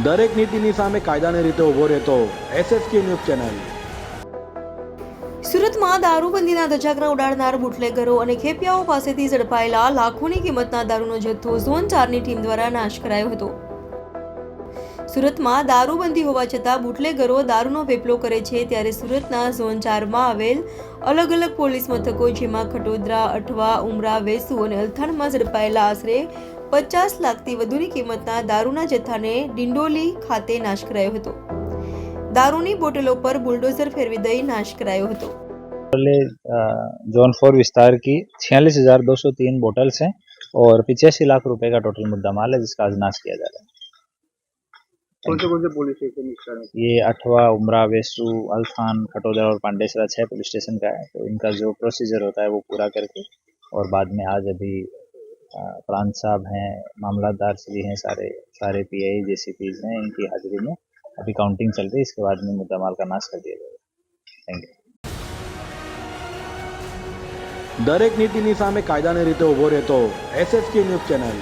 દરેક નીતિની સામે કાયદાની રીતે ઊભો રહેતો એસએસકે ન્યૂઝ ચેનલ. સુરતમાં દારૂબંધીના ધજાગરા ઉડાડનાર બુટલેગરો અને ખેપિયાઓ પાસેથી ઝડપાયેલા લાખોની કિંમતના દારૂનો જથ્થો ઝોન 4ની ટીમ દ્વારા નાશ કરાયો હતો. સુરતમાં દારૂબંધી હોવા છતાં બુટલેગરો દારૂનો વેપલો કરે છે, ત્યારે સુરતના ઝોન 4માં આવેલ અલગ અલગ પોલીસ મથકો જેમાં ખટોદરા, અઠવા, ઉમરા, વેસુ અને અલથાણમાં ઝડપાયેલા આશરે 50 લાખથી વધુની કિંમતના દારૂના જથ્થાને ડિંડોલી ખાતે નાશ કરાયો હતો. दारूनी बोतलों पर बुलडोजर फेरवी दई नाश करायो હતો. जोन 4 विस्तार की 46,203 बोतल्स हैं और 85 लाख रुपए का टोटल मुद्दा माल है, जिसका आज नाश किया जा रहा है. कौन से पुलिस स्टेशन? ये अठवा, उमरा, वेसू, अल्थान, खटोदरा और पांडेसरा 6 पुलिस स्टेशन का है. तो इनका जो प्रोसीजर होता है वो पूरा करके और बाद में आज अभी प्रांत साहब हैं, मामलादार श्री हैं, सारे पीआई जेसीपीज हैं, इनकी हाजिरी में अभी काउंटिंग चल रही है. इसके बाद में मुद्दा माल का नाश कर दिया जाएगा. Thank you. દરેક નીતિની સામે કાયદાની રીતે ઊભો રહેતો એસએસકે ન્યૂઝ ચેનલ.